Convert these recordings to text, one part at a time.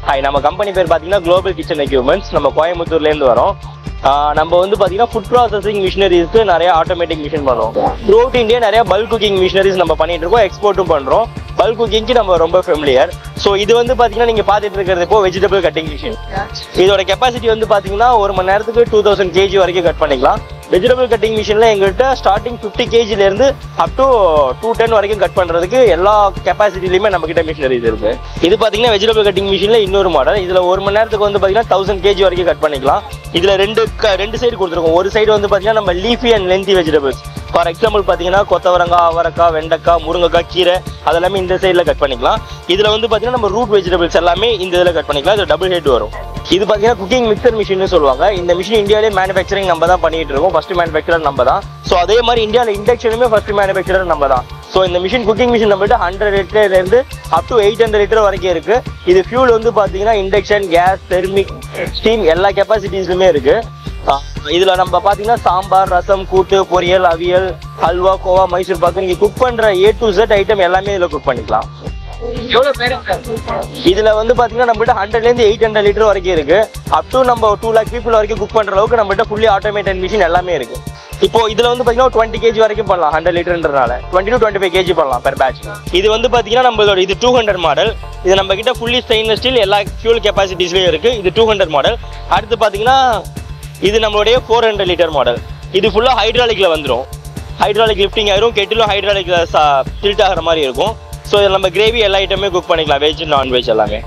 Hi, நம்ம company பேர் பார்த்தீங்கன்னா குளோபல் கிச்சன் எக்யூப்மெண்ட்ஸ். நம்ம கோயம்புத்தூர்லேருந்து வரோம். நம்ம வந்து பார்த்தீங்கன்னா ஃபுட் ப்ராசஸிங் மிஷினரிஸ்க்கு நிறைய ஆட்டோமேட்டிக் மிஷின் பண்ணுறோம். த்ரூஅவுட் இந்தியா நிறைய பல்க் குக்கிங் மிஷினரிஸ் நம்ம பண்ணிட்டு இருக்கோம், எக்ஸ்போர்ட்டும் பண்ணுறோம். பல்க் குக்கிங்க்கு நம்ம ரொம்ப ஃபெமிலியர். ஸோ இது வந்து பார்த்தீங்கன்னா நீங்கள் பார்த்துட்டு இருக்கிறது இப்போ வெஜிடபிள் கட்டிங் மிஷின். இதோட கெப்பாசிட்டி வந்து பார்த்தீங்கன்னா 1 மணி நேரத்துக்கு 2000 kg வரைக்கும் கட் பண்ணிக்கலாம். வெஜிடபிள் கட்டிங் மிஷினில் எங்கள்கிட்ட ஸ்டார்டிங் 50 kgலேருந்து அப் டு 210 வரைக்கும் கட் பண்ணுறதுக்கு எல்லா கெப்பாசிட்டிலையுமே நம்மக்கிட்ட மிஷினரிஸ் இருக்குது. இது பார்த்தீங்கன்னா வெஜிடபிள் கட்டிங் மிஷினில் இன்னொரு மாடல். இதில் 1 மணி நேரத்துக்கு வந்து பார்த்தீங்கன்னா 1000 kg வரைக்கும் கட் பண்ணிக்கலாம். இதில் ரெண்டு சைடு கொடுத்துருக்கோம். ஒரு சைடு வந்து பார்த்தீங்கன்னா நம்ம leafy and lengthy vegetables. For example பார்த்தீங்கன்னா கொத்தவரங்காய், அவரக்காய், வெண்டைக்காய், முருங்கைக்காய், கீரை அதெல்லாமே இந்த சைடில் கட் பண்ணிக்கலாம். இதில் வந்து பார்த்தீங்கன்னா நம்ம ரூட் வெஜிடபிள்ஸ் எல்லாமே இந்த இதில் கட் பண்ணிக்கலாம். இது டபுள் ஹெட் வரும். இது பார்த்தீங்கன்னா குக்கிங் மிக்சர் மிஷின் சொல்லுவாங்க. இந்த மிஷின் இந்தியாவிலே மேனுஃபேக்சரிங் நம்ம தான் பண்ணிட்டு இருக்கோம். ஃபர்ஸ்ட் மேனுஃபேக்சரர் நம்ம தான். ஸோ அதே மாதிரி இந்தியாவில் இண்டக்ஷனுமே ஃபர்ஸ்ட் மேனுஃபேக்சரர் நம்ம தான். ஸோ இந்த மிஷின் குக்கிங் மிஷின் நம்மகிட்ட 100 லிட்டர்லேருந்து அப் டு 800 லிட்டர் வரைக்கும் இருக்கு. இது ஃபியூல் வந்து பார்த்தீங்கன்னா இண்டக்ஷன், கேஸ், தெர்மிக், ஸ்டீம் எல்லா கெப்பாசிட்டிஸ்லுமே இருக்கு. இதுல நம்ம பாத்தீங்கன்னா சாம்பார், ரசம், கூட்டு, பொரியல், அவியல், ஹல்வா, கோவா, மைசூர் பாக்கு நீங்க குக் பண்ற A to Z ஐட்டம் எல்லாமே இதுல குக் பண்ணிக்கலாம். இதுல வந்து பாத்தீங்கன்னா நம்மகிட்ட 100லேருந்து 800 லிட்டர் வரைக்கும் இருக்கு. அப் டு நம்ம 2 lakh people வரைக்கும் குக் பண்ற அளவுக்கு நம்மகிட்ட ஃபுல்லி ஆட்டோமேட்டட் மிஷின் எல்லாமே இருக்கு. இப்போ இதுல வந்து பாத்தீங்கன்னா 20 kg வரைக்கும் பண்ணலாம். 100 லிட்டர்ன்றனால 20 to 25 kg பண்ணலாம் பெர் பேட்ச். இது வந்து பாத்தீங்கன்னா நம்மளோட இது 200 மாடல். இது நம்ம கிட்ட ஃபுல்லி ஸ்டெயின்லெஸ் ஸ்டீல் எல்லா ஃபியூல் கெப்பாசிட்டிஸ்லயும் இருக்கு. இது 200 மாடல். அடுத்து பாத்தீங்கன்னா இது நம்மளுடைய 400 லிட்டர் மாடல். இது ஃபுல்லா ஹைட்ராலிக்ல வந்துடும். ஹைட்ராலிக் லிஃப்டிங் ஆயிரும். கெட்டிலும் ஹைட்ராலிக்ல டில்ட் ஆகிற மாதிரி இருக்கும். ஸோ இதில் நம்ம கிரேவி எல்லா ஐட்டமே குக் பண்ணிக்கலாம், வெஜ் நான்வெஜ் எல்லாமே.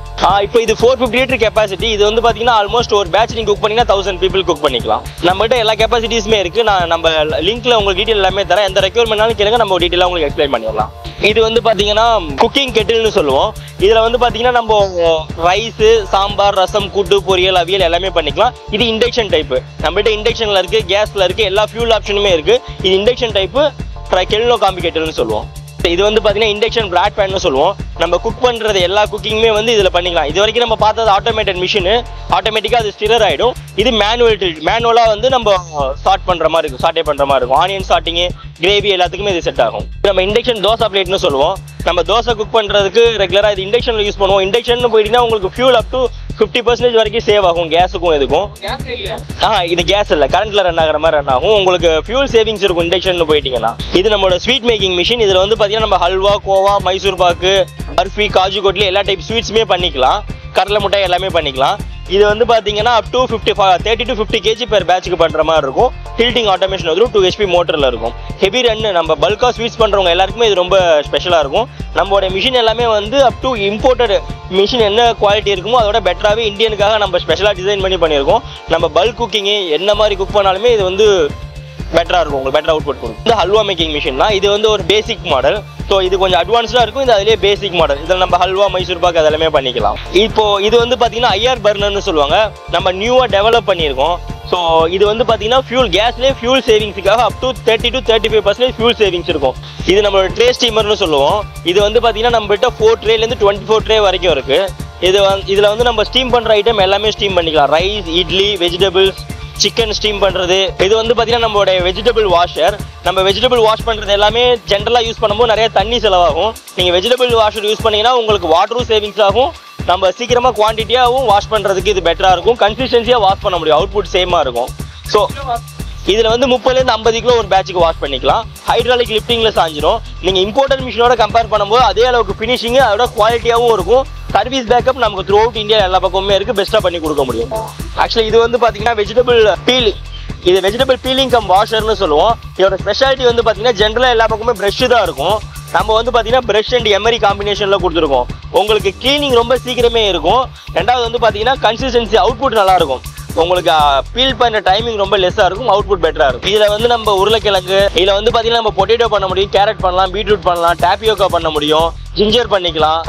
இப்போ இது 450 லிட்டர் கெப்பாசிட்டி. இது வந்து பார்த்தீங்கன்னா ஆல்மோஸ்ட் ஒரு பேட்ச் நீங்கள் குக் பண்ணிங்கன்னா 1000 people குக் பண்ணிக்கலாம். நம்மகிட்ட எல்லா கெப்பாசிட்டிஸுமே இருக்குது. நம்ம லிங்க்ல உங்களுக்கு டீட்டெயில் எல்லாமே தரேன். எந்த ரெக்யர்மெண்ட்னாலும் கேளுங்க, நம்ம டீட்டெயிலாக உங்களுக்கு எக்ஸ்பிளைன் பண்ணிடலாம். இது வந்து பார்த்தீங்கன்னா குக்கிங் கெட்டில்னு சொல்லுவோம். இதில் வந்து பார்த்தீங்கன்னா நம்ம ரைஸு, சாம்பார், ரசம், கூட்டு, பொரியல், அவியல் எல்லாமே பண்ணிக்கலாம். இது இண்டக்ஷன் டைப்பு. நம்மகிட்ட இண்டக்ஷனில் இருக்குது, கேஸில் இருக்குது, எல்லா ஃபியூல் ஆப்ஷனுமே இருக்குது. இது இண்டக்ஷன் டைப்பு கெல்னோ காம்பி கெட்டில்னு சொல்லுவோம். இது வந்து பார்த்தீங்கன்னா இண்டக்ஷன் பிராட் பேன்னு சொல்லுவோம். நம்ம குக் பண்ணுறது எல்லா குக்கிங்குமே வந்து இதில் பண்ணிக்கலாம். இது வரைக்கும் நம்ம பார்த்தது ஆட்டோமேட்டட் மிஷினு. ஆட்டோமேட்டிக்காக அது ஸ்டிரர் ஆகிடும். இது மேனுவலாக வந்து நம்ம சார்ட் பண்ணுற மாதிரி இருக்கும், சார்ட்டே பண்ணுற மாதிரி இருக்கும். ஆனியன் சார்ட்டிங்கு, கிரேவி எல்லாத்துக்குமே இது செட் ஆகும். நம்ம இண்டக்ஷன் தோசை பிளேட்னு சொல்லுவோம். நம்ம தோசை குக் பண்ணுறதுக்கு ரெகுலராக இது இண்டக்ஷனில் யூஸ் பண்ணுவோம். இண்டக்ஷன் போயிட்டீங்கன்னா உங்களுக்கு ஃபியூல் அப் டு 50% வரைக்கும் சேவ் ஆகும், கேஸுக்கும் இதுக்கும். இது கேஸ் இல்லை, கரண்ட்ல ரன் ஆகிற மாதிரி ரன் ஆகும். உங்களுக்கு ஃபியூல் சேவிங்ஸ் இருக்கும் இண்டக்ஷன் போயிட்டீங்கன்னா. இது நம்மளோட ஸ்வீட் மேக்கிங் மிஷின். இதில் வந்து பார்த்தீங்கன்னா நம்ம ஹல்வா, கோவா, மைசூர் பாக்கு, பர்ஃபி, காஜு கொட்லி எல்லா டைப் ஸ்வீட்ஸுமே பண்ணிக்கலாம். கடலை மிட்டாய் எல்லாமே பண்ணிக்கலாம். இது வந்து பார்த்தீங்கன்னா up to 30 to 50 kg per பேட்சுக்கு பண்ணுற மாதிரி இருக்கும். டில்ட்டிங் ஆட்டோமேஷன் வந்து 2 HP மோட்டரில் இருக்கும். ஹெவி ரன் நம்ம பல்காக ஸ்வீட்ஸ் பண்ணுறவங்க எல்லாருக்குமே இது ரொம்ப ஸ்பெஷலாக இருக்கும். நம்மளோட மிஷின் எல்லாமே வந்து அப் டு இம்போர்ட்டட் மிஷின் என்ன குவாலிட்டி இருக்குமோ அதோட பெட்டராகவே இந்தியனுக்காக நம்ம ஸ்பெஷலாக டிசைன் பண்ணி பண்ணியிருக்கோம். நம்ம பல்க் குக்கிங்கு என்ன மாதிரி குக் பண்ணாலுமே இது வந்து பெட்டராக இருக்கும், உங்களுக்கு பெட்டர் அவுட்புட் கொடுக்கும். இந்த ஹல்வா மேக்கிங் மிஷின் தான். இது வந்து ஒரு பேசிக் மாடல். ஸோ இது கொஞ்சம் அட்வான்ஸ்டாக இருக்கும். இது அதிலே பேசிக் மாடல். இதில் நம்ம ஹல்வா, மைசூர் பாக் அதெல்லாமே பண்ணிக்கலாம். இப்போ இது வந்து பார்த்தீங்கன்னா IR பர்னர்னு சொல்லுவாங்க. நம்ம நியூவாக டெவலப் பண்ணியிருக்கோம். ஸோ இது வந்து பார்த்தீங்கன்னா கேஸ்லேயே ஃபியூல் சேவிங்ஸுக்காக up to 30 to 35% fuel savings இருக்கும். இது நம்மளோட ட்ரே ஸ்டீமர்னு சொல்லுவோம். இது வந்து பார்த்தீங்கன்னா நம்மகிட்ட 4 ட்ரேலேருந்து 24 ட்ரே வரைக்கும் இருக்குது. இதில் வந்து நம்ம ஸ்டீம் பண்ணுற ஐட்டம் எல்லாமே ஸ்டீம் பண்ணிக்கலாம். Rice, idli, vegetables, chicken steam பண்ணுறது. இது வந்து பார்த்தீங்கன்னா நம்மளோட வெஜிடபிள் வாஷர். நம்ம வெஜிடபிள் வாஷ் பண்ணுறது எல்லாமே ஜென்ரலாக யூஸ் பண்ணும்போது நிறைய தண்ணி செலவாகும். நீங்கள் வெஜிடபிள் வாஷர் யூஸ் பண்ணிங்கன்னா உங்களுக்கு வாட்டரும் சேவிங்ஸ் ஆகும். நம்ம சீக்கிரமாக குவான்டிட்டியாகவும் வாஷ் பண்ணுறதுக்கு இது பெட்டராக இருக்கும். கன்சிஸ்டன்சியாக வாஷ் பண்ண முடியும், அவுட்புட் சேமாக இருக்கும். ஸோ இதில் வந்து 30லேருந்து 50 கிலோ ஒரு பேட்சுக்கு வாஷ் பண்ணிக்கலாம். ஹைட்ராலிக் லிஃப்டிங்கில் சாஞ்சிடும். நீங்கள் இம்போர்ட்டட் மிஷினோட கம்பேர் பண்ணும்போது அதே அளவுக்கு ஃபினிஷிங்கு அதோட குவாலிட்டியாகவும் இருக்கும். சர்வீஸ் பேக்கப் நமக்கு த்ரூ அவுட் இந்தியா எல்லா பக்கமுமே இருக்குது, பெஸ்ட்டாக பண்ணி கொடுக்க முடியும். ஆக்சுவலி இது வந்து பார்த்தீங்கன்னா வெஜிடபிள் பீலிங் கம் வாஷர்னு சொல்லுவோம். இதோட ஸ்பெஷாலிட்டி வந்து பார்த்தீங்கன்னா ஜென்ரலாக எல்லா பக்கமே ப்ரஷ் தான் இருக்கும். நம்ம வந்து பார்த்தீங்கன்னா ப்ரஷ் அண்ட் எமரி காம்பினேஷனில் கொடுத்துருக்கோம். உங்களுக்கு கிளீனிங் ரொம்ப சீக்கிரமே இருக்கும். ரெண்டாவது வந்து பார்த்தீங்கன்னா கன்சிஸ்டன்சி அவுட்புட் நல்லாயிருக்கும். உங்களுக்கு பீல் பண்ணுற டைமிங் ரொம்ப லெஸ்ஸாக இருக்கும், அவுட்புட் பெட்டராக இருக்கும். இதில் வந்து நம்ம உருளைக்கிழங்கு, இதில் வந்து பார்த்தீங்கன்னா நம்ம பொட்டேட்டோ பண்ண முடியும், கேரட் பண்ணலாம், பீட்ரூட் பண்ணலாம், டாப்பியோக்கா பண்ண முடியும், ஜிஞ்சர் பண்ணிக்கலாம்,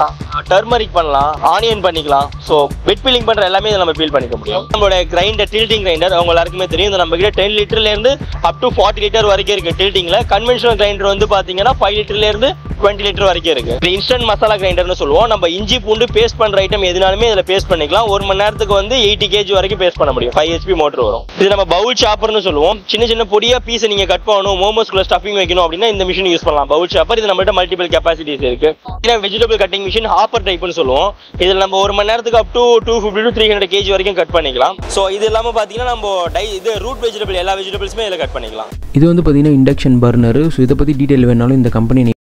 டர்மரிக் பண்ணலாம், ஆனியன் பண்ணிக்கலாம். ஸோ வெட் பீலிங் பண்ணுற எல்லாமே இதை நம்ம பீல் பண்ணிக்க முடியும். நம்மளோட கிரைண்டர், டில்ட்டிங் கிரைண்டர் அவங்க எல்லாருக்குமே தெரியும். இந்த நம்ம கிட்ட 10 லிட்டர்லேருந்து அப் டு 40 லிட்டர் வரைக்கும் இருக்குது டில்ட்டிங்கில். கன்வென்ஷனல் கிரைண்டர் வந்து பார்த்தீங்கன்னா 5 லிட்டர்லேருந்து 20 லிட்டர் வரைக்கும் இருக்குது. இது இன்ஸ்டன்ட் மசாலா கிரைண்டர்னு சொல்லுவோம். நம்ம இஞ்சி பூண்டு பேஸ்ட் பண்ணுற ஐட்டம் எதுனாலுமே இதில் பேஸ்ட் பண்ணிக்கலாம். 1 மணி நேரத்துக்கு வந்து 80 kg வரைக்கும் பேஸ்ட் பண்ண முடியும். 5 HP மோட்டர் வரும். இது நம்ம பவுல் சாப்பர்னு சொல்லுவோம். சின்ன சின்ன பொடியா பீஸை நீங்கள் கட் பண்ணணும், மோமோஸ்குள்ள ஸ்டஃபிங் வைக்கணும் அப்படின்னா இந்த மிஷின் யூஸ் பண்ணலாம், பவுல் சாப்பர். இது நம்மகிட்ட மல்டிபிள் கெப்பாசிட்டிஸ் இருக்குது. வெஜிடபிள் கட்டிங் மிஷின் ஹாப்பர் டைப்னு சொல்லுவோம். இதில் நம்ம 1 மணி நேரத்துக்கு அப் டு 250 to 300 kg வரைக்கும் கட் பண்ணிக்கலாம். ஸோ இது இல்லாமல் பார்த்தீங்கன்னா நம்ம இது ரூட் வெஜிடபிள் எல்லா வெஜிடபிள்ஸுமே இதில் கட் பண்ணிக்கலாம். இது வந்து பார்த்தீங்கன்னா இண்டக்ஷன் பர்னர். ஸோ இதை பற்றி டீட்டெயில் வேணாலும் இந்த கம்பெனி